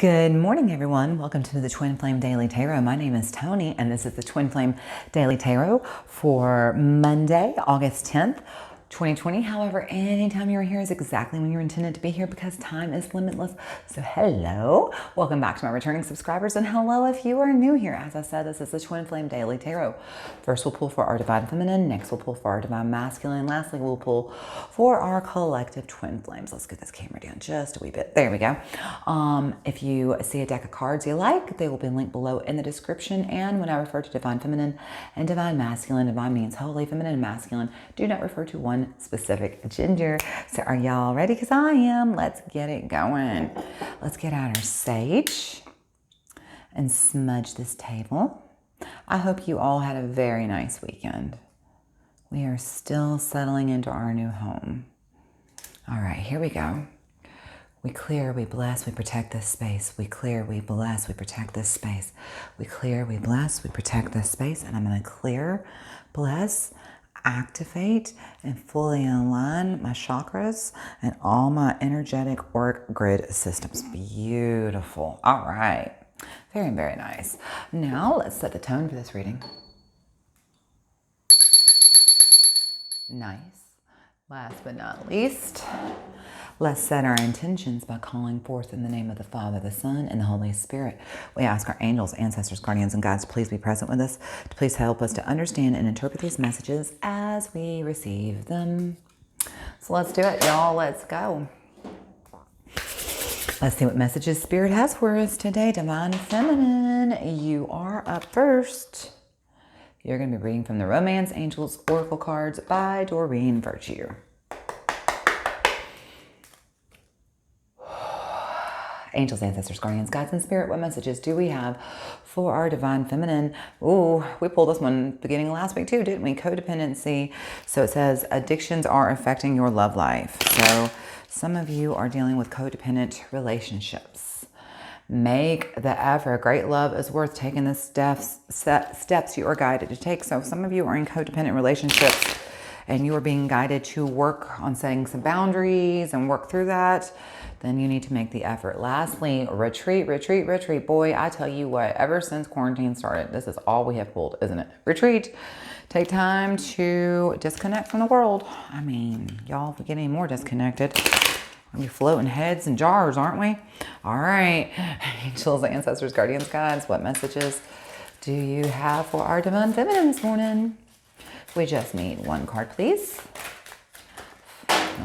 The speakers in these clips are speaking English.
Good morning, everyone. Welcome to the Twin Flame Daily Tarot. My name is Tony, and this is the Twin Flame Daily Tarot for Monday, August 10th, 2020. However, anytime you're here is exactly when you're intended to be here because time is limitless. So hello, welcome back to my returning subscribers, and hello if you are new here. As I said, this is the Twin Flame Daily Tarot. First, we'll pull for our Divine Feminine. Next, we'll pull for our Divine Masculine. Lastly, we'll pull for our collective Twin Flames. Let's get this camera down just a wee bit. There we go. If you see a deck of cards you like, they will be linked below in the description. And when I refer to Divine Feminine and Divine Masculine, Divine means holy, feminine, and masculine do not refer to one specific gender. So are y'all ready? Because I am. Let's get it going. Let's get out our sage and smudge this table. I hope you all had a very nice weekend. We are still settling into our new home. All right, here we go. We clear, we bless, we protect this space. We clear, we bless, we protect this space. We clear, we bless, we protect this space. And I'm going to clear, bless, activate, and fully align my chakras and all my energetic work grid systems. Beautiful. All right. Very, very nice. Now let's set the tone for this reading. Nice. Last but not least, let's set our intentions by calling forth in the name of the Father, the Son, and the Holy Spirit. We ask our angels, ancestors, guardians, and guides to please be present with us, to please help us to understand and interpret these messages as we receive them. So let's do it, y'all. Let's go. Let's see what messages Spirit has for us today. Divine Feminine, you are up first. You're going to be reading from the Romance Angels Oracle cards by Doreen Virtue. Angels, ancestors, guardians, guides, and spirit, what messages do we have for our Divine Feminine? Ooh, we pulled this one beginning of last week too, didn't we? Codependency. So it says addictions are affecting your love life. So some of you are dealing with codependent relationships. Make the effort. Great love is worth taking the steps you are guided to take. So some of you are in codependent relationships and you are being guided to work on setting some boundaries and work through that. Then you need to make the effort. Lastly, retreat, retreat, retreat. Boy, I tell you what, ever since quarantine started, this is all we have pulled, isn't it? Retreat. Take time to disconnect from the world. I mean, y'all, if we get any more disconnected, we'll be floating heads in jars, aren't we? All right. Angels, ancestors, guardians, guides, what messages do you have for our Divine Feminine this morning? We just need one card, please.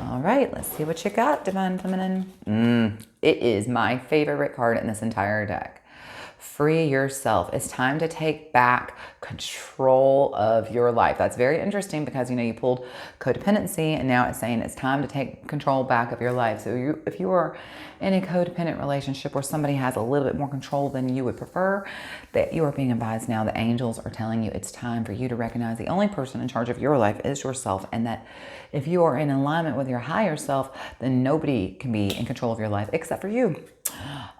All right, let's see what you got, Divine Feminine. It is my favorite card in this entire deck. Free yourself. It's time to take back control of your life. That's very interesting because, you know, you pulled codependency and now it's saying it's time to take control back of your life. So if you are in a codependent relationship where somebody has a little bit more control than you would prefer, that you are being advised now, the angels are telling you it's time for you to recognize the only person in charge of your life is yourself, and that if you are in alignment with your higher self, then nobody can be in control of your life except for you.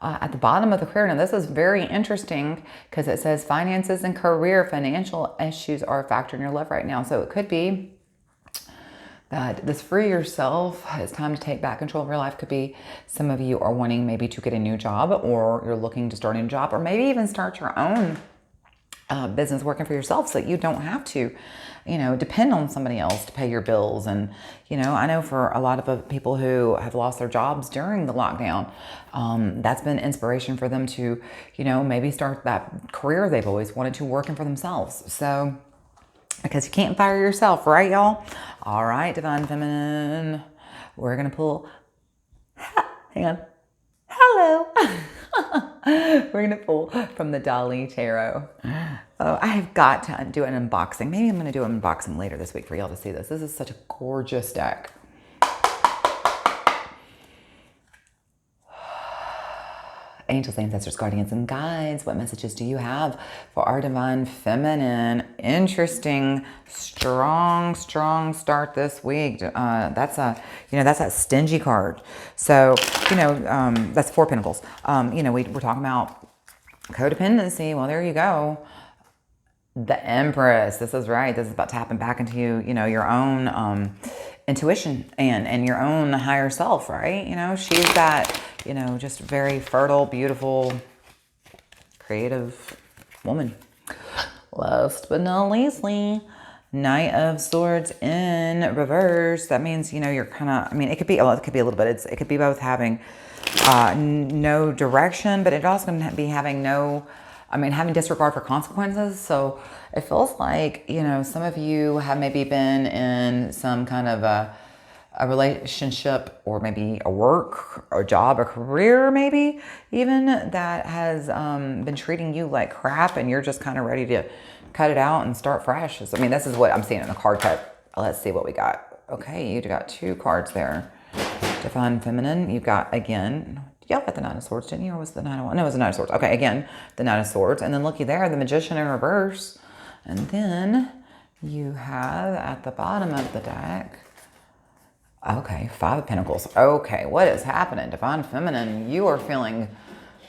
At the bottom of the prayer, now this is very interesting because it says finances and career, financial issues are a factor in your life right now. So it could be that this free yourself, it's time to take back control of your life. Could be some of you are wanting maybe to get a new job, or you're looking to start a new job, or maybe even start your own business working for yourself so that you don't have to, you know, depend on somebody else to pay your bills. And, you know, I know for a lot of people who have lost their jobs during the lockdown, that's been inspiration for them to, you know, maybe start that career they've always wanted to, working for themselves. So, because you can't fire yourself, right, y'all? All right, Divine Feminine, we're going to pull, hang on, hello. We're going to pull from the Dali Tarot. Oh, I have got to do an unboxing. Maybe I'm going to do an unboxing later this week for y'all to see this. This is such a gorgeous deck. Angels, ancestors, guardians, and guides, what messages do you have for our Divine Feminine? Interesting, strong start this week. That's that stingy card. So, you know, that's 4 Pentacles. You know, we're talking about codependency. Well, there you go. The Empress. This is right. This is about tapping back into, you know, your own intuition and your own higher self, right? You know, she's that, you know, just very fertile, beautiful, creative woman. Last but not leastly, Knight of Swords in reverse. That means, you know, you're kind of, I mean, it could be, well, it could be a little bit. It could be both having no direction, but it also can be having no, I mean, having disregard for consequences. So it feels like, you know, some of you have maybe been in some kind of a relationship, or maybe a work or job or career, maybe even, that has been treating you like crap, and you're just kind of ready to cut it out and start fresh. I mean, this is what I'm seeing in the card cut. Let's see what we got. Okay, you got 2 cards there. Divine Feminine. You've got, again, y'all got the Knight of Swords, didn't you? Or was the Knight of Wands? No, it was the Knight of Swords. Okay, again, the Knight of Swords. And then looky there, the Magician in reverse. And then you have at the bottom of the deck, okay, 5 of Pentacles. Okay, what is happening? Divine Feminine, you're feeling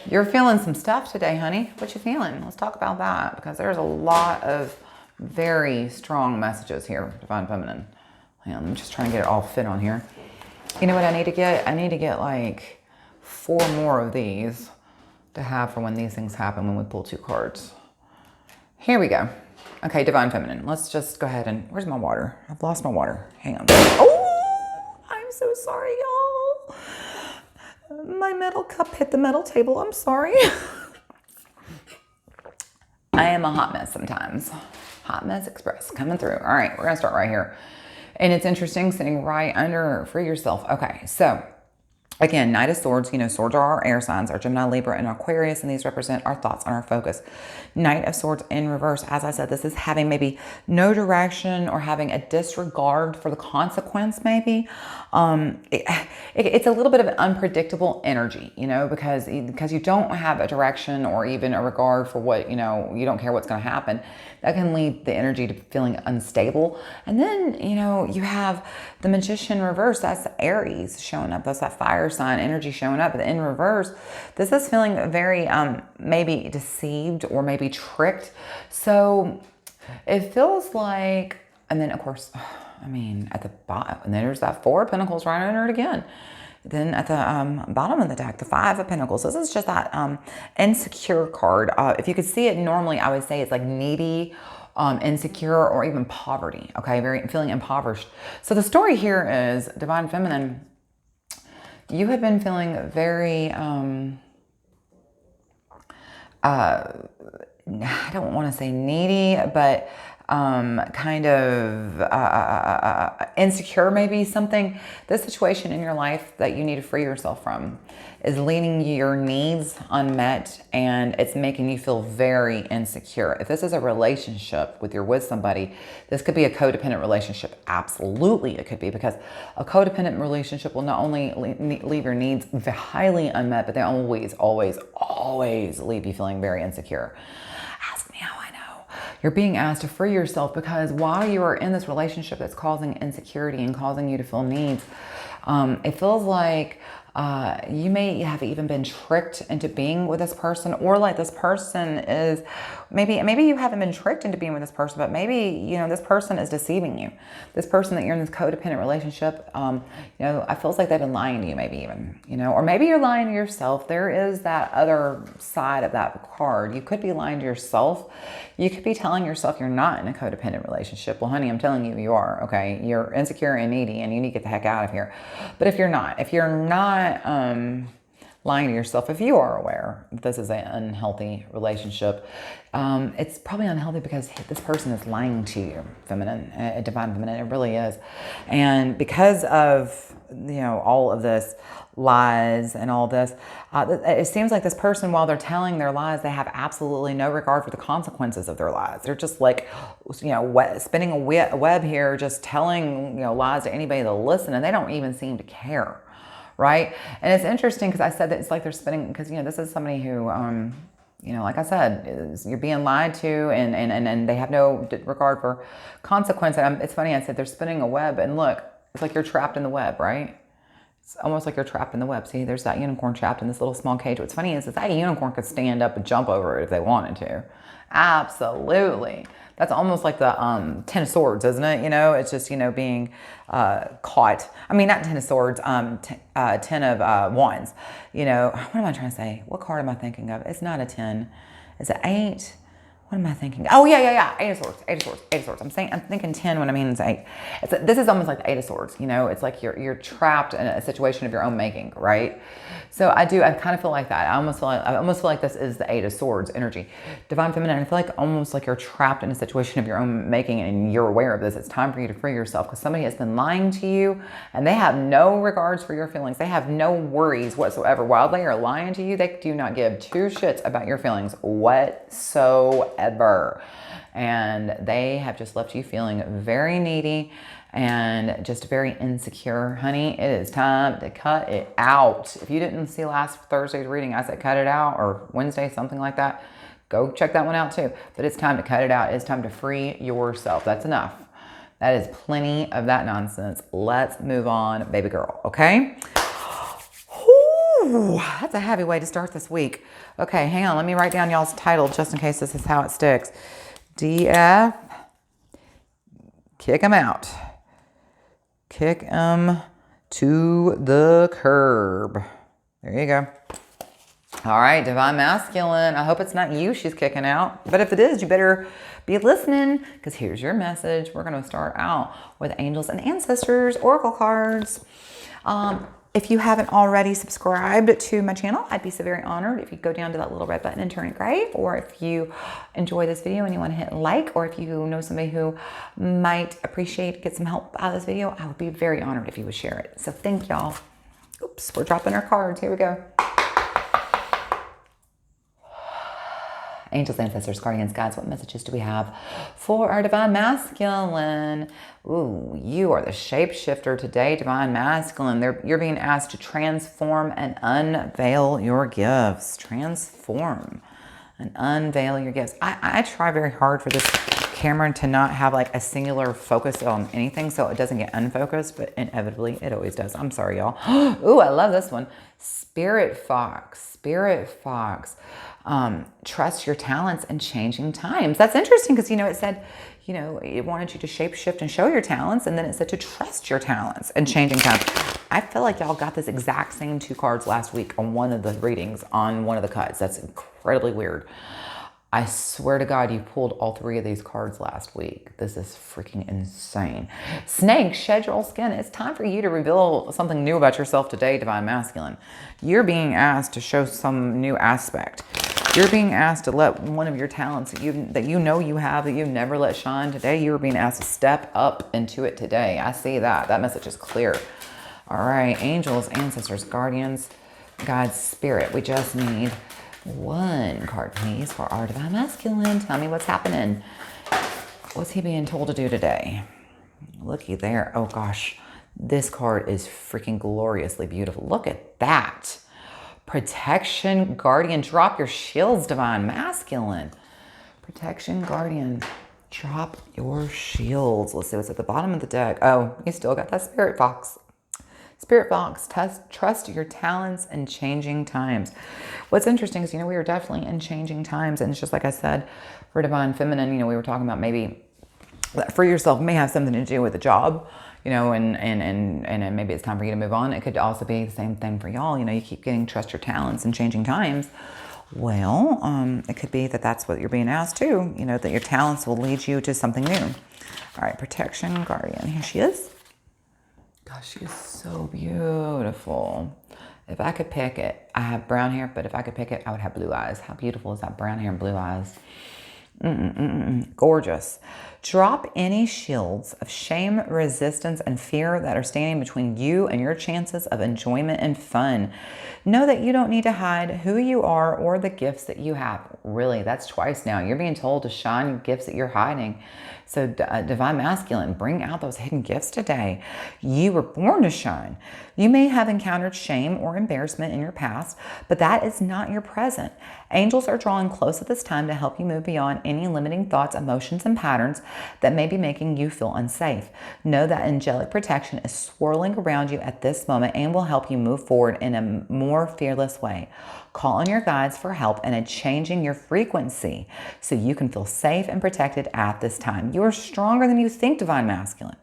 some stuff today, honey. What you feeling? Let's talk about that, because there's a lot of very strong messages here, Divine Feminine. Hang on, I'm just trying to get it all fit on here. You know what I need to get? I need to get like 4 more of these to have for when these things happen, when we pull 2 cards. Here we go. Okay, Divine Feminine. Let's just go ahead and, where's my water? I've lost my water. Hang on. Oh, I'm so sorry, y'all. My metal cup hit the metal table. I'm sorry. I am a hot mess sometimes. Hot Mess Express coming through. All right, we're going to start right here. And it's interesting, sitting right under Free Yourself. Okay, so again, Knight of Swords, you know, swords are our air signs, our Gemini, Libra, and Aquarius, and these represent our thoughts and our focus. Knight of Swords in reverse, as I said, this is having maybe no direction, or having a disregard for the consequence, maybe. It's a little bit of an unpredictable energy, you know, because you don't have a direction or even a regard for what, you know, you don't care what's going to happen. That can lead the energy to feeling unstable. And then, you know, you have the Magician reverse. That's Aries showing up. That's that fire sign energy showing up. But in reverse, this is feeling very maybe deceived, or maybe tricked. So it feels like, and then of course, I mean, at the bottom, and then there's that 4 of Pentacles right under it again. Then at the bottom of the deck, the 5 of Pentacles. This is just that insecure card. If you could see it normally, I would say it's like needy, insecure, or even poverty. Okay, very feeling impoverished. So the story here is, Divine Feminine, you have been feeling very, I don't want to say needy, but kind of insecure, maybe something. This situation in your life that you need to free yourself from is leaving your needs unmet, and it's making you feel very insecure. If this is a relationship with somebody, this could be a codependent relationship. Absolutely, it could be, because a codependent relationship will not only leave your needs highly unmet, but they always, always, always leave you feeling very insecure. Ask me how I know. You're being asked to free yourself, because while you are in this relationship that's causing insecurity and causing you to feel needs, it feels like you may have even been tricked into being with this person, or like this person is, maybe you haven't been tricked into being with this person, but maybe, you know, this person is deceiving you. This person that you're in this codependent relationship, you know, it feels like they've been lying to you, maybe even, you know, or maybe you're lying to yourself. There is that other side of that card. You could be lying to yourself. You could be telling yourself you're not in a codependent relationship. Well, honey, I'm telling you, you are, okay? You're insecure and needy, and you need to get the heck out of here. But if you're not lying to yourself, if you are aware that this is an unhealthy relationship, it's probably unhealthy because this person is lying to you, feminine, divine feminine. It really is. And because of, you know, all of this lies and all this, it seems like this person, while they're telling their lies, they have absolutely no regard for the consequences of their lies. They're just like, you know, spinning a web here, just telling, you know, lies to anybody that'll listen, and they don't even seem to care. Right? And it's interesting, because I said that it's like they're spinning, because, you know, this is somebody who, you know, like I said, you're being lied to, and they have no regard for consequence. And it's funny, I said they're spinning a web, and look, it's like you're trapped in the web, right? It's almost like you're trapped in the web. See, there's that unicorn trapped in this little small cage. What's funny is that unicorn could stand up and jump over it if they wanted to. Absolutely. That's almost like the Ten of Swords, isn't it? You know, it's just, you know, being caught. I mean, not Ten of Swords, Ten of Wands. You know, what am I trying to say? What card am I thinking of? It's not a 10. Is it 8? What am I thinking? Oh, yeah. 8 of Swords, 8 of Swords, 8 of Swords. I'm thinking 10 when I mean it's 8. This is almost like the 8 of Swords, you know? It's like you're trapped in a situation of your own making, right? So I kind of feel like that. I almost feel like this is the 8 of Swords energy. Divine Feminine, I feel like almost like you're trapped in a situation of your own making and you're aware of this. It's time for you to free yourself because somebody has been lying to you and they have no regards for your feelings. They have no worries whatsoever. While they are lying to you, they do not give two shits about your feelings whatsoever. And they have just left you feeling very needy and just very insecure. Honey, it is time to cut it out. If you didn't see last Thursday's reading, I said cut it out, or Wednesday, something like that. Go check that one out too. But it's time to cut it out. It's time to free yourself. That's enough. That is plenty of that nonsense. Let's move on, baby girl, okay? Ooh, that's a heavy way to start this week. Okay, hang on. Let me write down y'all's title just in case this is how it sticks. DF, kick them out. Kick them to the curb. There you go. All right, Divine Masculine. I hope it's not you she's kicking out. But if it is, you better be listening because here's your message. We're going to start out with Angels and Ancestors Oracle cards. If you haven't already subscribed to my channel, I'd be so very honored if you go down to that little red button and turn it gray. Or if you enjoy this video and you want to hit like, or if you know somebody who might get some help out of this video, I would be very honored if you would share it. So thank y'all. Oops, we're dropping our cards. Here we go. Angels, Ancestors, Guardians, Guides, what messages do we have for our Divine Masculine? Ooh, you are the shapeshifter today, Divine Masculine. You're being asked to transform and unveil your gifts. Transform and unveil your gifts. I try very hard for this camera to not have like a singular focus on anything so it doesn't get unfocused, but inevitably it always does. I'm sorry, y'all. Ooh, I love this one. Spirit Fox. Spirit Fox. Trust your talents in changing times. That's interesting because, you know, it said, you know, it wanted you to shapeshift and show your talents. And then it said to trust your talents in changing times. I feel like y'all got this exact same 2 cards last week on one of the readings on one of the cuts. That's incredibly weird. I swear to God, you pulled all 3 of these cards last week. This is freaking insane. Snake, shed your old skin. It's time for you to reveal something new about yourself today, Divine Masculine. You're being asked to show some new aspect. You're being asked to let one of your talents that you know you have, that you never let shine today, you're being asked to step up into it today. I see that. That message is clear. All right, Angels, Ancestors, Guardians, Guides, Spirit. We just need 1 card, please, for our Divine Masculine. Tell me what's happening. What's he being told to do today? Looky there. Oh, gosh. This card is freaking gloriously beautiful. Look at that. Protection, Guardian. Drop your shields, Divine Masculine. Protection, Guardian. Drop your shields. Let's see what's at the bottom of the deck. Oh, you still got that Spirit Fox. Spirit Fox, trust your talents in changing times. What's interesting is, you know, we are definitely in changing times. And it's just like I said, for Divine Feminine, you know, we were talking about maybe that for yourself may have something to do with the job, you know, and maybe it's time for you to move on. It could also be the same thing for y'all. You know, you keep getting trust your talents in changing times. Well, it could be that that's what you're being asked to, you know, that your talents will lead you to something new. All right, Protection, Guardian. Here she is. Gosh, she is so beautiful. If I could pick it, I have brown hair, but if I could pick it, I would have blue eyes. How beautiful is that brown hair and blue eyes? Gorgeous. Drop any shields of shame, resistance, and fear that are standing between you and your chances of enjoyment and fun. Know that you don't need to hide who you are or the gifts that you have. Really, that's twice now. You're being told to shine gifts that you're hiding. So Divine Masculine, bring out those hidden gifts today. You were born to shine. You may have encountered shame or embarrassment in your past, but that is not your present. Angels are drawing close at this time to help you move beyond any limiting thoughts, emotions, and patterns that may be making you feel unsafe. Know that angelic protection is swirling around you at this moment and will help you move forward in a more fearless way. Call on your guides for help in changing your frequency so you can feel safe and protected at this time. You are stronger than you think, Divine Masculine.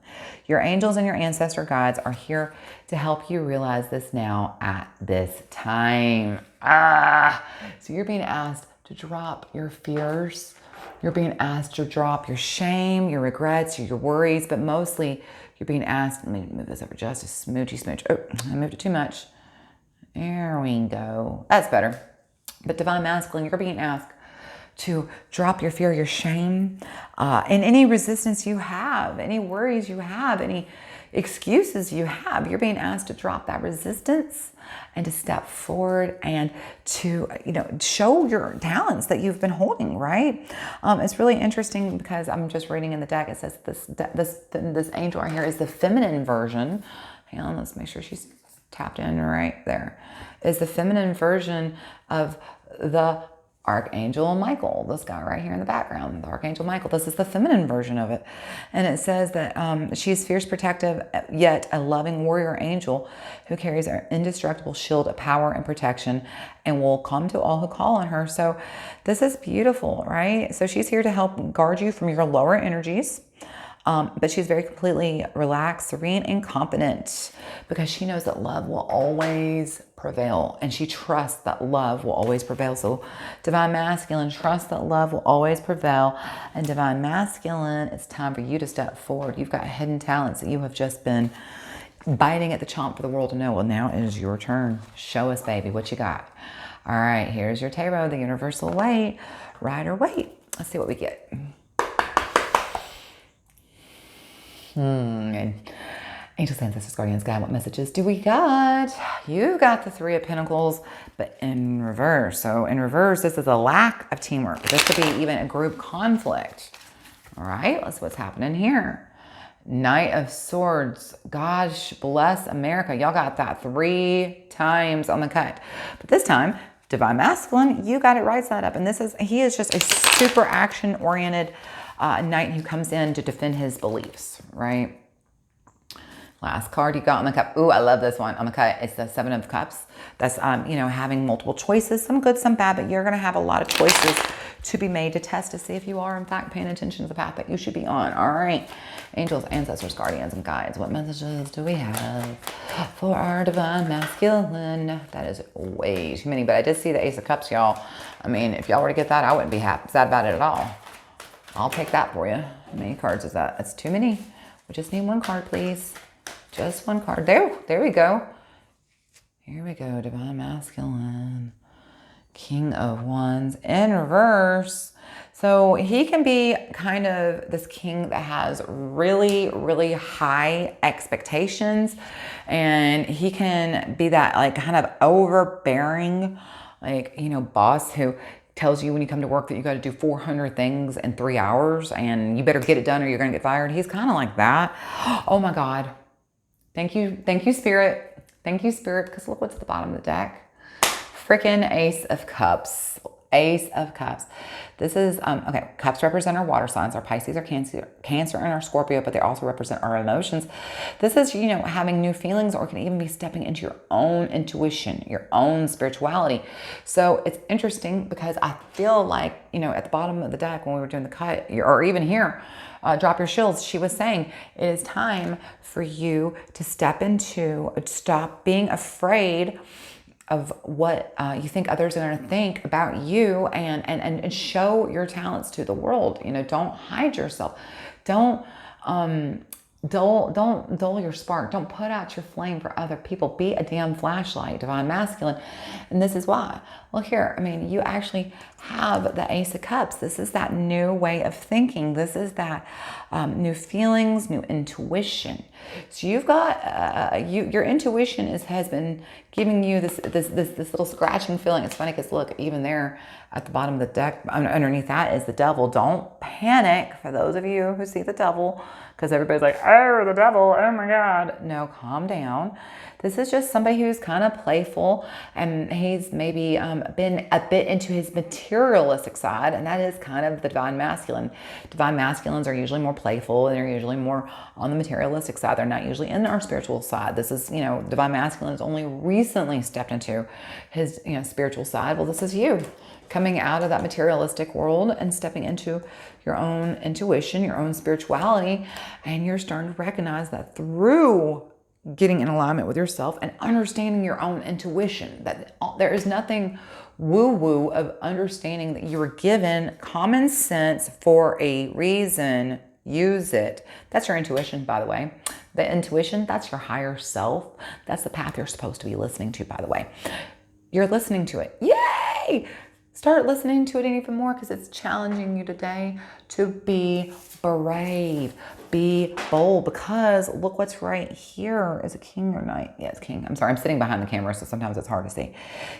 Your angels and your ancestor guides are here to help you realize this now at this time. So you're being asked to drop your fears. You're being asked to drop your shame, your regrets, your worries, but mostly you're being asked, let me move this over just a smoochy smooch. Oh, I moved it too much. There we go. That's better. But Divine Masculine, you're being asked to drop your fear, your shame, and any resistance you have, any worries you have, any excuses you have. You're being asked to drop that resistance and to step forward and to, show your talents that you've been holding, right? It's really interesting because I'm just reading in the deck. It says this angel right here is the feminine version. Hang on, let's make sure she's tapped in right there. Is the feminine version of the Archangel Michael, this guy right here in the background, the Archangel Michael. This is the feminine version of it. And it says that she is fierce, protective, yet a loving warrior angel who carries an indestructible shield of power and protection and will come to all who call on her. So this is beautiful, right? So she's here to help guard you from your lower energies. But she's very completely relaxed, serene, and confident because she knows that love will always prevail. And she trusts that love will always prevail. So Divine Masculine, trust that love will always prevail. And Divine Masculine, it's time for you to step forward. You've got hidden talents that you have just been biting at the chomp for the world to know. Well, now it is your turn. Show us, baby, what you got. All right, here's your tarot, the universal weight, Rider Waite. Let's see what we get. And angels, ancestors, guardians, God, what messages do we got? You got the Three of Pentacles, but in reverse. So in reverse, this is a lack of teamwork. This could be even a group conflict. All right, let's see what's happening here. Knight of Swords. Gosh bless America. Y'all got that 3 times on the cut. But this time, Divine Masculine, you got it right side up. And he is just a super action-oriented knight who comes in to defend his beliefs, right? Last card you got on the cup. Ooh, I love this one on the cut. It's the Seven of Cups. That's, having multiple choices, some good, some bad, but you're going to have a lot of choices to be made to test to see if you are, in fact, paying attention to the path that you should be on. All right. Angels, ancestors, guardians, and guides. What messages do we have for our Divine Masculine? That is way too many, but I did see the Ace of Cups, y'all. I mean, if y'all were to get that, I wouldn't be sad about it at all. I'll take that for you. How many cards is that? That's too many. We just need one card, please. Just one card. There we go. Here we go. Divine Masculine. King of Wands in reverse. So he can be kind of this king that has really, really high expectations. And he can be that kind of overbearing, boss who tells you when you come to work that you got to do 400 things in 3 hours and you better get it done or you're going to get fired. He's kind of like that. Oh my God. Thank you, Spirit. Thank you, Spirit, because look what's at the bottom of the deck. Freaking Ace of Cups. Ace of Cups. This is, okay, cups represent our water signs. Our Pisces, our Cancer, and our Scorpio, but they also represent our emotions. This is, having new feelings, or it can even be stepping into your own intuition, your own spirituality. So it's interesting because I feel like, at the bottom of the deck when we were doing the cut, or even here, Drop Your Shields, she was saying it is time for you to stop being afraid of what you think others are going to think about you and show your talents to the world. Don't hide yourself. Don't dull your spark. Don't put out your flame for other people. Be a damn flashlight, Divine Masculine. And this is why. Well, here, you actually have the Ace of Cups. This is that new way of thinking. This is that new feelings, new intuition. So you've got, your intuition has been giving you this little scratching feeling. It's funny because look, even there at the bottom of the deck, underneath that is the devil. Don't panic for those of you who see the devil, because everybody's like, oh, the devil, oh my God. No, calm down. This is just somebody who's kind of playful, and he's maybe been a bit into his materialistic side, and that is kind of the divine masculine. Divine masculines are usually more playful, and they're usually more on the materialistic side. They're not usually in our spiritual side. This is, divine masculine has only recently stepped into his, spiritual side. Well, this is you coming out of that materialistic world and stepping into your own intuition, your own spirituality, and you're starting to recognize that through getting in alignment with yourself and understanding your own intuition, that there is nothing woo-woo of understanding that you were given common sense for a reason. Use it. That's your intuition, by the way. The intuition, that's your higher self. That's the path you're supposed to be listening to, by the way. You're listening to it. Yay! Start listening to it even more, because it's challenging you today to be brave, be bold, because look what's right here. Is it king or knight? Yeah, it's king. I'm sorry, I'm sitting behind the camera, so sometimes it's hard to see.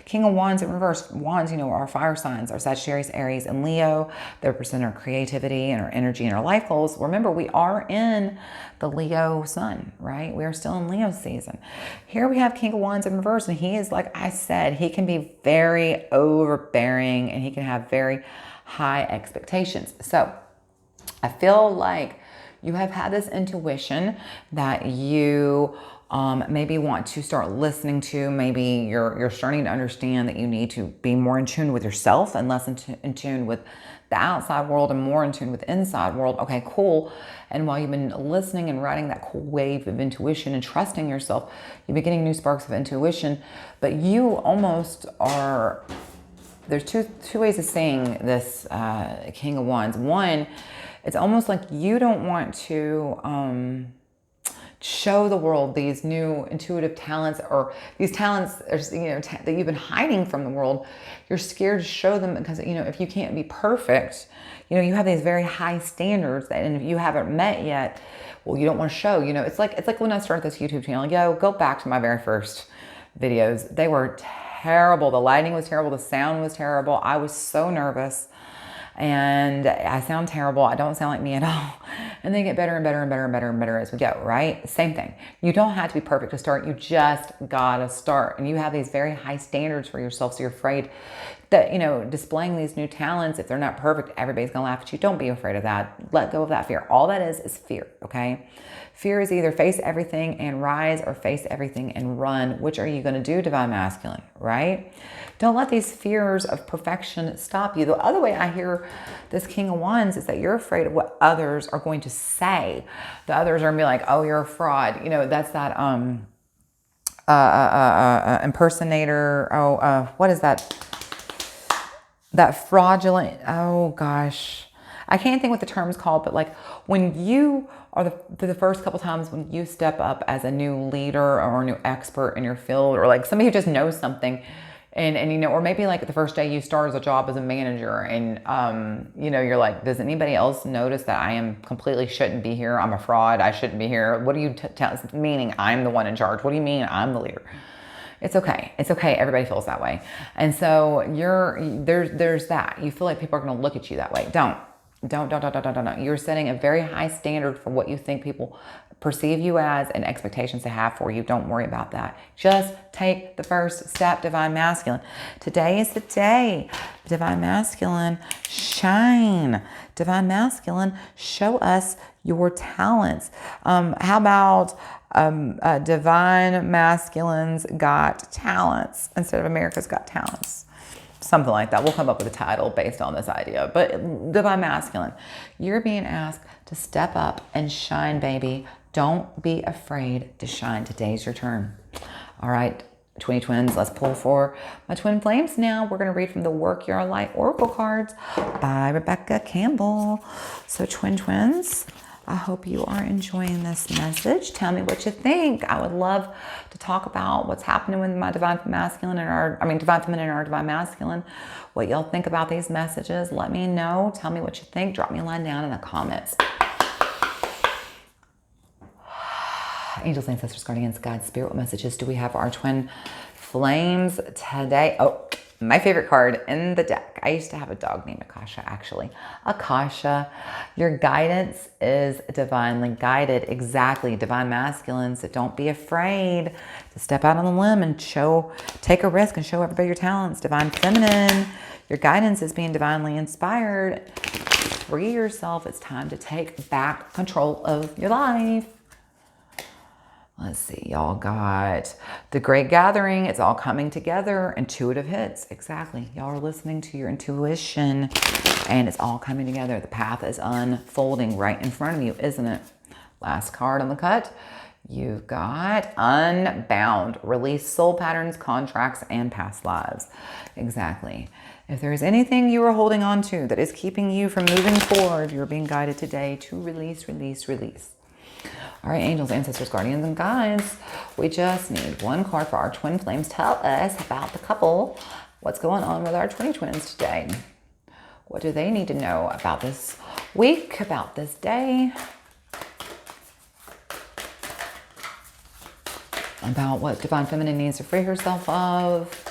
King of Wands in reverse. Wands, our fire signs are Sagittarius, Aries, and Leo. They represent our creativity and our energy and our life goals. Remember, we are in the Leo sun, right? We are still in Leo season. Here we have King of Wands in reverse, and he is, like I said, he can be very overbearing, and he can have very high expectations. So I feel like you have had this intuition that you maybe want to start listening to. Maybe you're starting to understand that you need to be more in tune with yourself and less in tune with the outside world and more in tune with the inside world. Okay, cool. And while you've been listening and riding that cool wave of intuition and trusting yourself, you've been getting new sparks of intuition, but you almost are... There's two ways of seeing this King of Wands. One, it's almost like you don't want to show the world these new intuitive talents, or these talents that you've been hiding from the world. You're scared to show them because if you can't be perfect, you have these very high standards that, and if you haven't met yet, well, you don't want to show. It's like when I started this YouTube channel. Go back to my very first videos. They were terrible. The lighting was terrible. The sound was terrible. I was so nervous, and I sound terrible. I don't sound like me at all. And they get better and better and better and better and better as we go, right? Same thing. You don't have to be perfect to start. You just gotta start. And you have these very high standards for yourself, so you're afraid that, displaying these new talents, if they're not perfect, everybody's gonna laugh at you. Don't be afraid of that. Let go of that fear. All that is fear, okay? Fear is either face everything and rise, or face everything and run. Which are you going to do, divine masculine, right? Don't let these fears of perfection stop you. The other way I hear this King of Wands is that you're afraid of what others are going to say. The others are going to be like, oh, you're a fraud. That's that impersonator. Oh, what is that? That fraudulent, oh gosh. I can't think what the term is called, but like when you are the first couple times when you step up as a new leader or a new expert in your field, or like somebody who just knows something, and or maybe like the first day you start as a job as a manager, and you're like, does anybody else notice that I am completely shouldn't be here? I'm a fraud. I shouldn't be here. What do you meaning I'm the one in charge? What do you mean I'm the leader? It's okay. It's okay. Everybody feels that way. And so there's that. You feel like people are going to look at you that way. Don't. You're setting a very high standard for what you think people perceive you as and expectations to have for you. Don't worry about that. Just take the first step, divine masculine. Today is the day. Divine masculine, shine. Divine masculine, show us your talents. How about divine masculines got talents instead of America's Got Talents? Something like that. We'll come up with a title based on this idea. But divine masculine, you're being asked to step up and shine, baby. Don't be afraid to shine. Today's your turn. All right, Twinny Twins, let's pull for my twin flames now. We're going to read from the Work Your Life Oracle cards by Rebecca Campbell. So Twin Twins, I hope you are enjoying this message. Tell me what you think. I would love to talk about what's happening with my divine masculine and divine feminine and our divine masculine. What y'all think about these messages. Let me know. Tell me what you think. Drop me a line down in the comments. Angels, ancestors, guardians, God, spirit, what messages do we have for our twin flames today? Oh, My favorite card in the deck. I used to have a dog named Akasha, actually. Akasha, your guidance is divinely guided. Exactly. Divine masculines, don't be afraid to step out on the limb and take a risk and show everybody your talents. Divine feminine, your guidance is being divinely inspired. Free yourself. It's time to take back control of your life. Let's see, y'all got the Great Gathering. It's all coming together. Intuitive hits. Exactly. Y'all are listening to your intuition and it's all coming together. The path is unfolding right in front of you, isn't it? Last card on the cut. You've got Unbound. Release soul patterns, contracts, and past lives. Exactly. If there is anything you are holding on to that is keeping you from moving forward, you're being guided today to release, release, release. All right, angels, ancestors, guardians, and guides, we just need one card for our twin flames. Tell us about the couple. What's going on with our twins today? What do they need to know about this week, about this day? About what divine feminine needs to free herself of?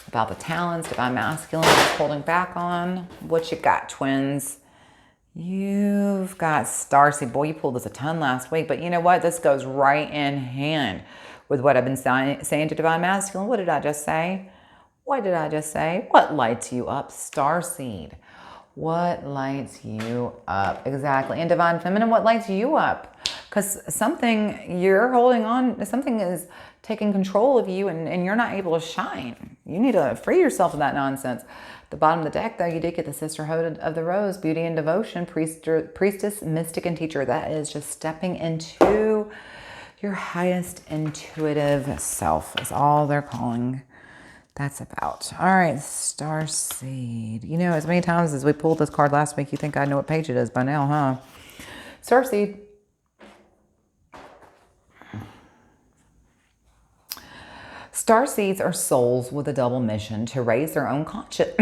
About the talents divine masculine is holding back on? What you got, twins? You've got Starseed. Boy, you pulled this a ton last week, but you know what? This goes right in hand with what I've been saying to Divine Masculine. What did I just say? What did I just say? What lights you up? Starseed. What lights you up? Exactly. And Divine Feminine, what lights you up? Because something you're holding on, something is taking control of you and you're not able to shine. You need to free yourself of that nonsense. The bottom of the deck, though, you did get the Sisterhood of the Rose, Beauty and Devotion, Priestess, Mystic, and Teacher. That is just stepping into your highest intuitive self is all they're calling that's about. All right, Starseed. You know, as many times as we pulled this card last week, you think I know what page it is by now, huh? Starseed. Starseeds are souls with a double mission to raise their own consciousness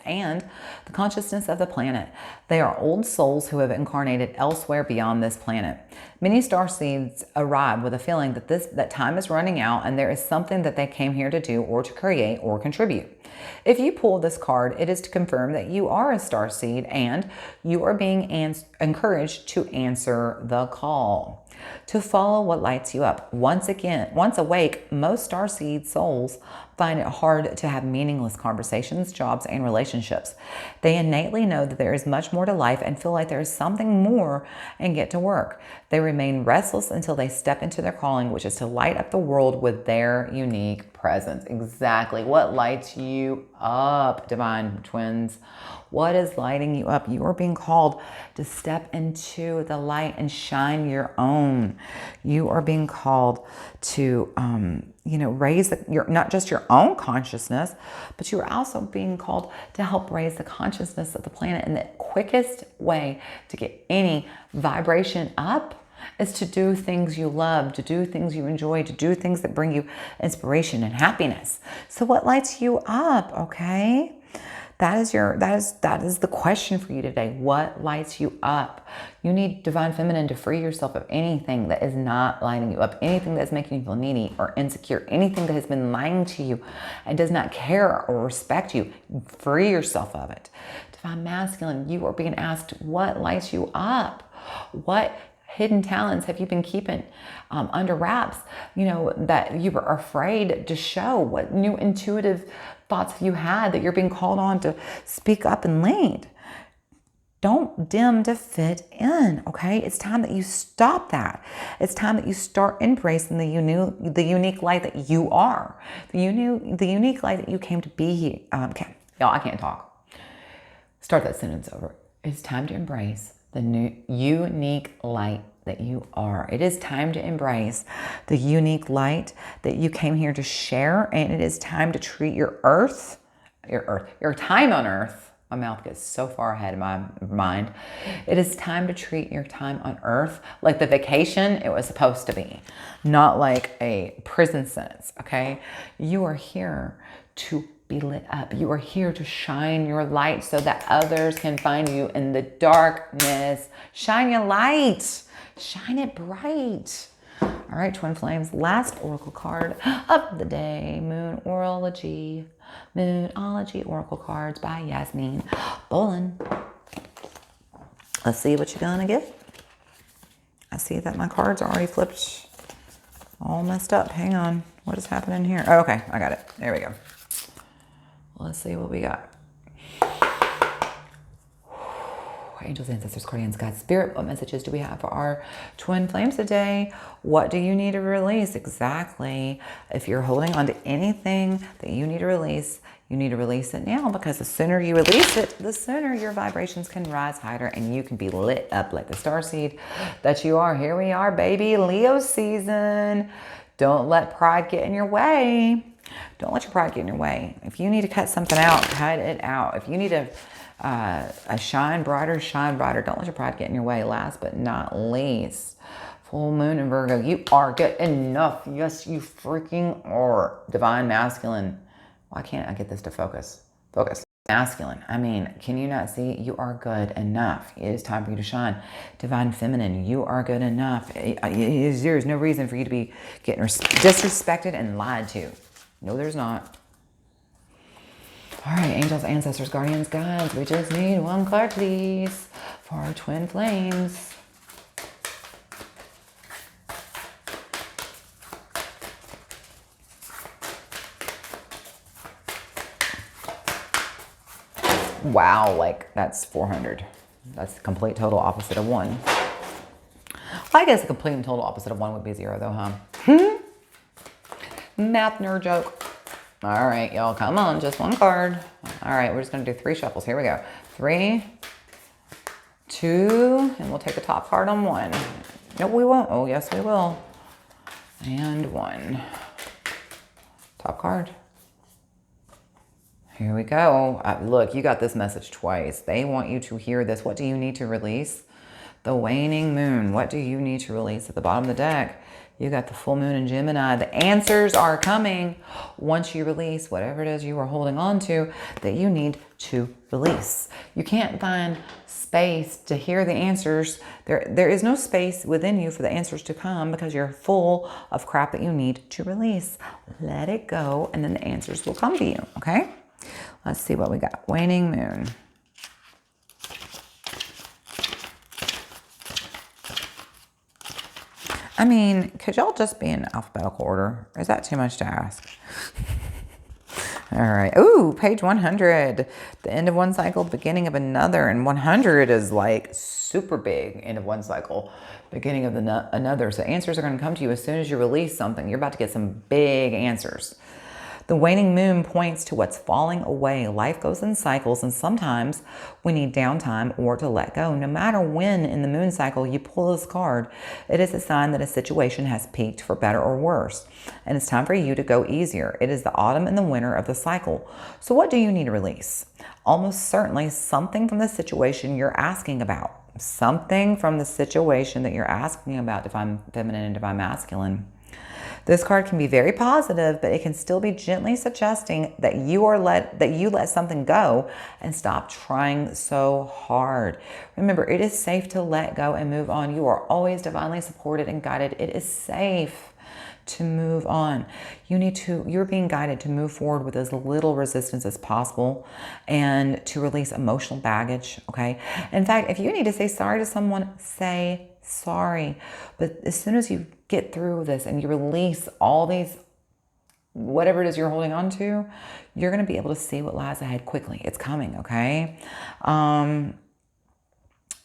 and the consciousness of the planet. They are old souls who have incarnated elsewhere beyond this planet. Many starseeds arrive with a feeling that time is running out and there is something that they came here to do or to create or contribute. If you pull this card, it is to confirm that you are a starseed and you are being encouraged to answer the call, to follow what lights you up. Once awake, most starseed souls find it hard to have meaningless conversations, jobs, and relationships. They innately know that there is much more to life and feel like there is something more and get to work. They remain restless until they step into their calling, which is to light up the world with their unique presence. Exactly. What lights you up, Divine Twins? What is lighting you up? You are being called to step into the light and shine your own. You are being called to, raise not just your own consciousness, but you are also being called to help raise the consciousness of the planet. And the quickest way to get any vibration up is to do things you love, to do things you enjoy, to do things that bring you inspiration and happiness. So what lights you up, okay? That is the question for you today. What lights you up? You need Divine Feminine to free yourself of anything that is not lighting you up, anything that's making you feel needy or insecure, anything that has been lying to you and does not care or respect you. Free yourself of it. Divine Masculine, you are being asked what lights you up. What hidden talents have you been keeping under wraps, that you were afraid to show? What new intuitive thoughts have you had that you're being called on to speak up and lead? Don't dim to fit in, okay? It's time that you stop that. It's time that you start embracing the unique light that you are. The unique light that you came to be here. Okay, y'all, I can't talk. Start that sentence over. It's time to embrace the new unique light that you are. It is time to embrace the unique light that you came here to share, and it is time to treat your time on earth. My mouth gets so far ahead of my mind. It is time to treat your time on earth like the vacation it was supposed to be, not like a prison sentence, okay? You are here to be lit up. You are here to shine your light so that others can find you in the darkness. Shine your light. Shine it bright. All right, twin flames, last oracle card of the day, Moonology. Moonology oracle cards by Yasmin Bolin. Let's see what you're gonna get. I see that my cards are already flipped, all messed up. Hang on, what is happening here? Oh, okay, I got it. There we go. Let's see what we got. Angels, ancestors, guardians, God, spirit, what messages do we have for our twin flames today? What do you need to release? Exactly. If you're holding on to anything that you need to release it now, because the sooner you release it, the sooner your vibrations can rise higher and you can be lit up like the starseed that you are. Here we are, baby. Leo season. Don't let pride get in your way. Don't let your pride get in your way. If you need to cut something out, cut it out. If you need to shine brighter, shine brighter. Don't let your pride get in your way. Last but not least, full moon in Virgo. You are good enough. Yes, you freaking are. Divine masculine. Why can't I get this to focus? Focus. Masculine. I mean, can you not see? You are good enough. It is time for you to shine. Divine feminine. You are good enough. There's no reason for you to be getting disrespected and lied to. No, there's not. All right, angels, ancestors, guardians, guides. We just need one card, please, for our twin flames. Wow, like that's 400. That's the complete total opposite of 1. I guess the complete and total opposite of 1 would be 0 though, huh? Math nerd joke. All right, y'all, come on, just one card. All right, we're just gonna do 3 shuffles. Here we go. 3, 2, and we'll take the top card on 1. No, we won't. Oh, yes, we will. And 1. Top card. Here we go. Look, you got this message twice. They want you to hear this. What do you need to release? The waning moon. What do you need to release? At the bottom of the deck, you got the full moon in Gemini. The answers are coming once you release whatever it is you are holding on to that you need to release. You can't find space to hear the answers. There is no space within you for the answers to come because you're full of crap that you need to release. Let it go, and then the answers will come to you, okay? Let's see what we got. Waning moon. I mean, could y'all just be in alphabetical order? Is that too much to ask? All right. Ooh, page 100. The end of one cycle, beginning of another. And 100 is like super big. End of one cycle, beginning of another. So answers are going to come to you as soon as you release something. You're about to get some big answers. The waning moon points to what's falling away. Life goes in cycles, and sometimes we need downtime or to let go. No matter when in the moon cycle you pull this card, it is a sign that a situation has peaked for better or worse, and it's time for you to go easier. It is the autumn and the winter of the cycle. So what do you need to release? Almost certainly something from the situation you're asking about. Something from the situation that you're asking about, divine feminine and divine masculine. This card can be very positive, but it can still be gently suggesting that you let something go and stop trying so hard. Remember, it is safe to let go and move on. You are always divinely supported and guided. It is safe to move on. You're being guided to move forward with as little resistance as possible and to release emotional baggage, okay? In fact, if you need to say sorry to someone, say sorry. But as soon as you get through this and you release all these, whatever it is you're holding on to, you're going to be able to see what lies ahead quickly. It's coming, okay?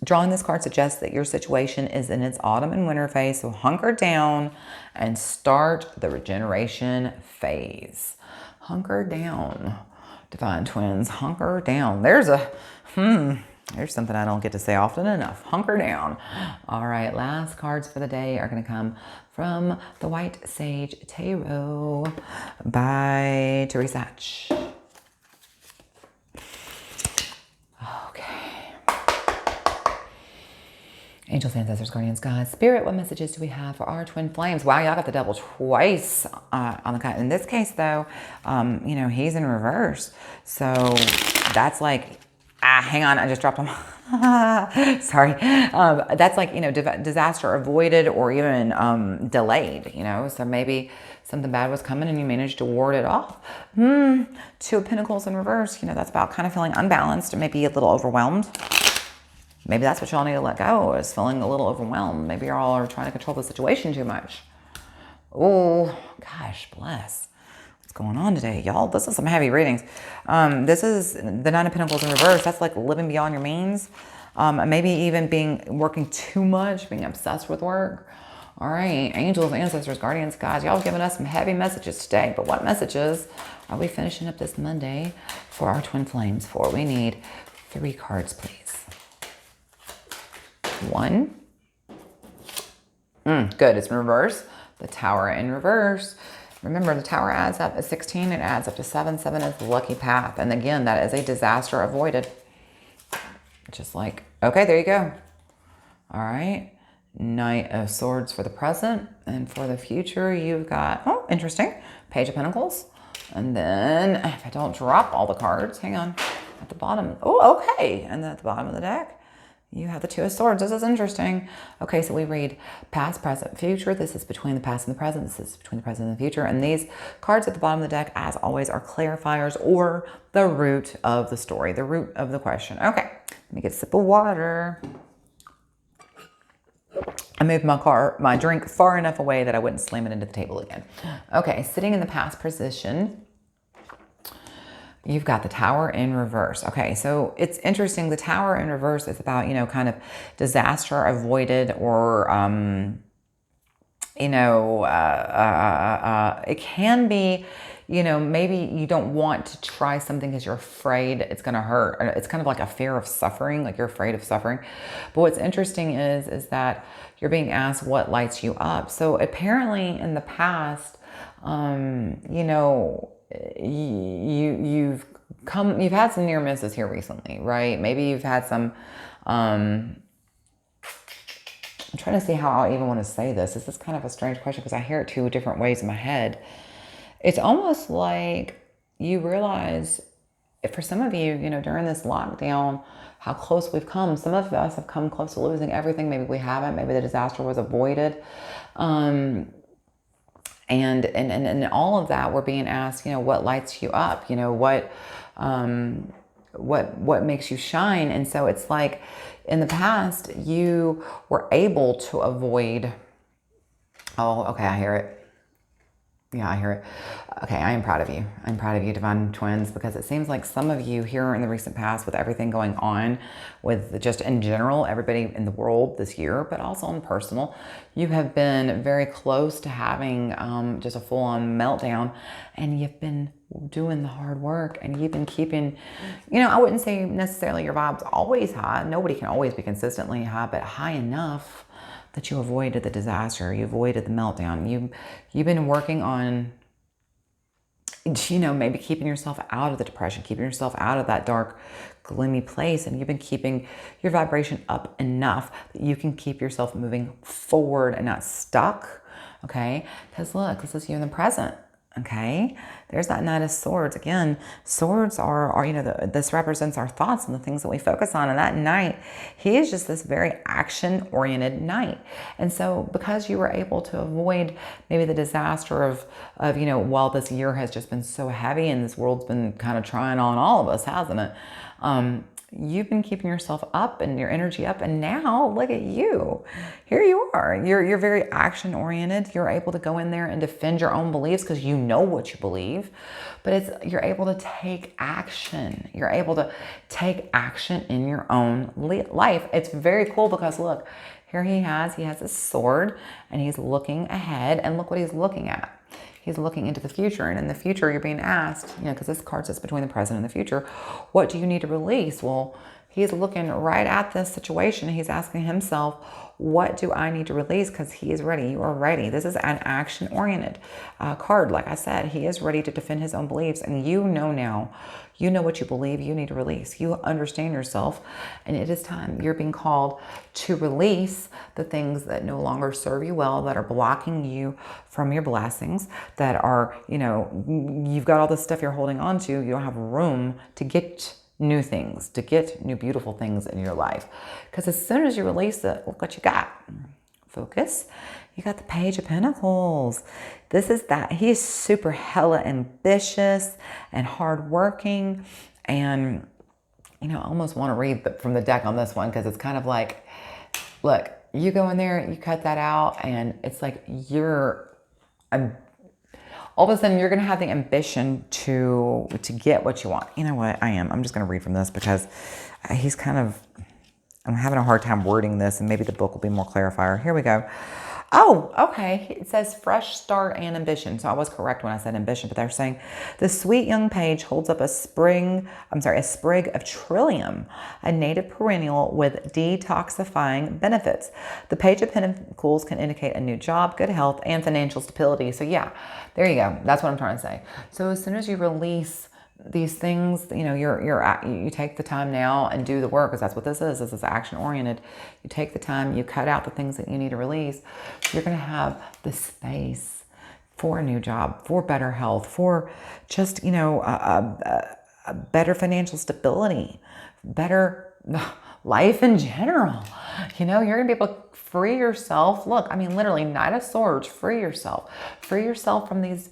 Drawing this card suggests that your situation is in its autumn and winter phase, so hunker down and start the regeneration phase. Hunker down, divine twins, hunker down. There's something I don't get to say often enough. Hunker down. All right, last cards for the day are going to come from the White Sage Tarot by Teresa Hatch. Okay. Angels, ancestors, guardians, God, spirit, what messages do we have for our twin flames? Wow, y'all got the devil twice on the cut. In this case, though, he's in reverse. So that's like Hang on, I just dropped them. Sorry. That's like, disaster avoided or even delayed, so maybe something bad was coming and you managed to ward it off. Two of Pentacles in reverse, that's about kind of feeling unbalanced and maybe a little overwhelmed. Maybe that's what y'all need to let go, is feeling a little overwhelmed. Maybe y'all are trying to control the situation too much. Oh, gosh, bless. What's going on today, y'all? This is some heavy readings. This is the Nine of Pentacles in reverse. That's like living beyond your means. Maybe even working too much, being obsessed with work. All right, angels, ancestors, guardians, guides, y'all giving us some heavy messages today. But what messages are we finishing up this Monday for our twin flames for? We need 3 cards, please. 1. Good, it's in reverse. The Tower in reverse. Remember, the Tower adds up to 16. It adds up to 7. 7 is the lucky path. And again, that is a disaster avoided. Just like, okay, there you go. All right. Knight of Swords for the present. And for the future, you've got, oh, interesting, Page of Pentacles. And then, if I don't drop all the cards, hang on, at the bottom. Oh, okay. And then at the bottom of the deck, you have the Two of Swords. This is interesting. Okay, so we read past, present, future. This is between the past and the present. This is between the present and the future. And these cards at the bottom of the deck, as always, are clarifiers or the root of the story, the root of the question. Okay, let me get a sip of water. I moved my drink far enough away that I wouldn't slam it into the table again. Okay, sitting in the past position, you've got the Tower in reverse. Okay, so it's interesting. The Tower in reverse is about, kind of disaster avoided or, it can be, maybe you don't want to try something because you're afraid it's going to hurt. It's kind of like a fear of suffering, like you're afraid of suffering. But what's interesting is that you're being asked what lights you up. So apparently in the past, you've had some near misses here recently, right? Maybe you've had some, I'm trying to see how I even want to say this. This is kind of a strange question because I hear it 2 different ways in my head. It's almost like you realize, for some of you, during this lockdown, how close we've come. Some of us have come close to losing everything. Maybe we haven't. Maybe the disaster was avoided. And all of that, we're being asked, what lights you up? What makes you shine? And so it's like in the past, you were able to avoid. Oh, okay, I hear it. Yeah, I hear it. Okay, I am proud of you. I'm proud of you, Divine Twins, because it seems like some of you here in the recent past, with everything going on, with just in general, everybody in the world this year, but also in personal, you have been very close to having just a full-on meltdown, and you've been doing the hard work, and you've been keeping, I wouldn't say necessarily your vibe's always high. Nobody can always be consistently high, but high enough that you avoided the disaster, you avoided the meltdown. You've been working on, maybe keeping yourself out of the depression, keeping yourself out of that dark, gloomy place, and you've been keeping your vibration up enough that you can keep yourself moving forward and not stuck, okay? Because look, this is you in the present. Okay, there's that Knight of Swords. Again, swords are this represents our thoughts and the things that we focus on. And that knight, he is just this very action-oriented knight. And so because you were able to avoid maybe the disaster of while this year has just been so heavy and this world's been kind of trying on all of us, hasn't it? You've been keeping yourself up and your energy up, and now look at you. Here you are. You're very action oriented. You're able to go in there and defend your own beliefs because you know what you believe, but you're able to take action. You're able to take action in your own life. It's very cool because look, here he has a sword and he's looking ahead, and look what he's looking at. He's looking into the future, and in the future, you're being asked, because this card sits between the present and the future, what do you need to release? Well, he's looking right at this situation. He's asking himself, what do I need to release? Because he is ready. You are ready. This is an action-oriented card. Like I said, he is ready to defend his own beliefs, and now. You know what you believe you need to release. You understand yourself, and it is time. You're being called to release the things that no longer serve you well, that are blocking you from your blessings, that are, you've got all this stuff you're holding on to. You don't have room to get new things, to get new beautiful things in your life. Because as soon as you release it, look what you got. Focus. You got the Page of Pentacles. This is that. He is super hella ambitious and hardworking. And, you know, I almost want to read from the deck on this one because it's kind of like, look, you go in there, you cut that out, and it's like all of a sudden you're going to have the ambition to get what you want. You know what? I'm just going to read from this because he's kind of, I'm having a hard time wording this, and maybe the book will be more clarifier. Here we go. Oh, okay. It says fresh start and ambition. So I was correct when I said ambition, but they're saying the sweet young page holds up a sprig of trillium, a native perennial with detoxifying benefits. The Page of Pentacles can indicate a new job, good health, and financial stability. So yeah, there you go. That's what I'm trying to say. So as soon as you release these things, you know, you take the time now and do the work, because that's what this is. This is action oriented. You take the time, you cut out the things that you need to release. You're going to have the space for a new job, for better health, for just, you know, a better financial stability, better life in general. You know, you're going to be able to free yourself. Look, I mean, literally, Knight of Swords, free yourself from these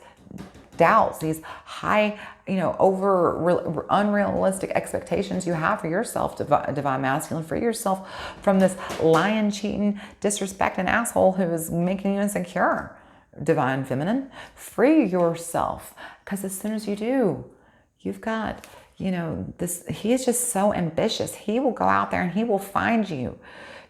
doubts, these high, you know, unrealistic expectations you have for yourself, divine masculine. Free yourself from this lying, cheating, disrespecting asshole who is making you insecure, divine feminine. Free yourself, because as soon as you do, you've got, you know, this. He is just so ambitious. He will go out there and he will find you.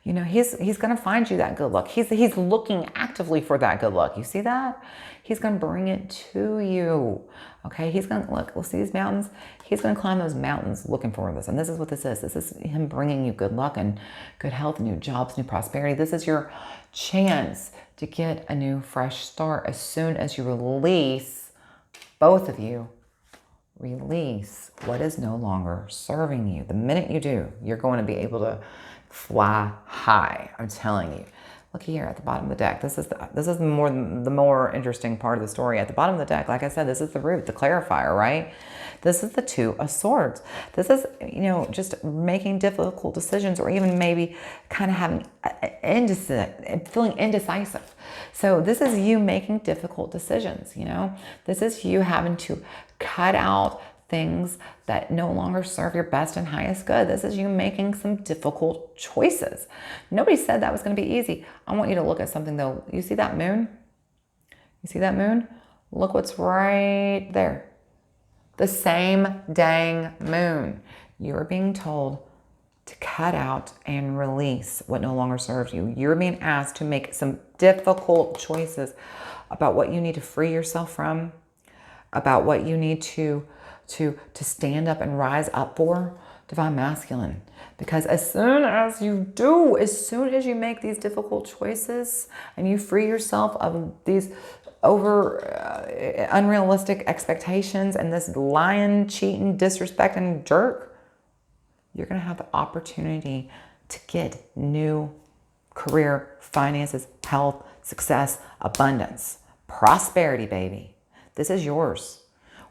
You know, he's going to find you that good luck. He's looking actively for that good luck. You see that? He's going to bring it to you. Okay, he's going to, look, we'll see these mountains. He's going to climb those mountains looking for this. And this is what this is. This is him bringing you good luck and good health, new jobs, new prosperity. This is your chance to get a new fresh start as soon as you release, both of you, release what is no longer serving you. The minute you do, you're going to be able to fly high. I'm telling you. Look here at the bottom of the deck. This is the more interesting part of the story. At the bottom of the deck, like I said, this is the root, the clarifier, right? This is the Two of Swords. This is, you know, just making difficult decisions, or even maybe kind of having feeling indecisive. So this is you making difficult decisions, you know? This is you having to cut out things that no longer serve your best and highest good. This is you making some difficult choices. Nobody said that was going to be easy. I want you to look at something though. You see that moon? You see that moon? Look what's right there. The same dang moon. You're being told to cut out and release what no longer serves you. You're being asked to make some difficult choices about what you need to free yourself from, about what you need to stand up and rise up for, divine masculine. Because as soon as you do, as soon as you make these difficult choices and you free yourself of these unrealistic expectations and this lying, cheating, disrespecting jerk, you're going to have the opportunity to get new career, finances, health, success, abundance, prosperity, baby. This is yours.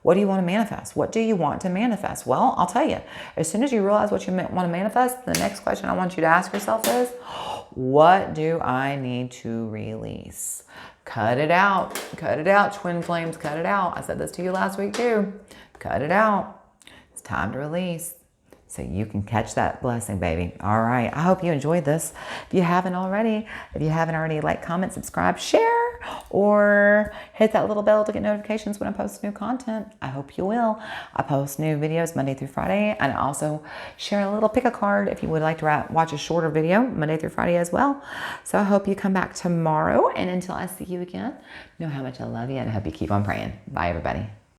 What do you want to manifest? What do you want to manifest? Well, I'll tell you, as soon as you realize what you want to manifest, the next question I want you to ask yourself is, what do I need to release? Cut it out. Cut it out, twin flames. Cut it out. I said this to you last week too. Cut it out. It's time to release so you can catch that blessing, baby. All right. I hope you enjoyed this. If you haven't already, like, comment, subscribe, share, or hit that little bell to get notifications when I post new content. I hope you will. I post new videos Monday through Friday, and I also share a little pick a card if you would like to watch a shorter video Monday through Friday as well. So I hope you come back tomorrow, and until I see you again, know how much I love you, and I hope you keep on praying. Bye, everybody.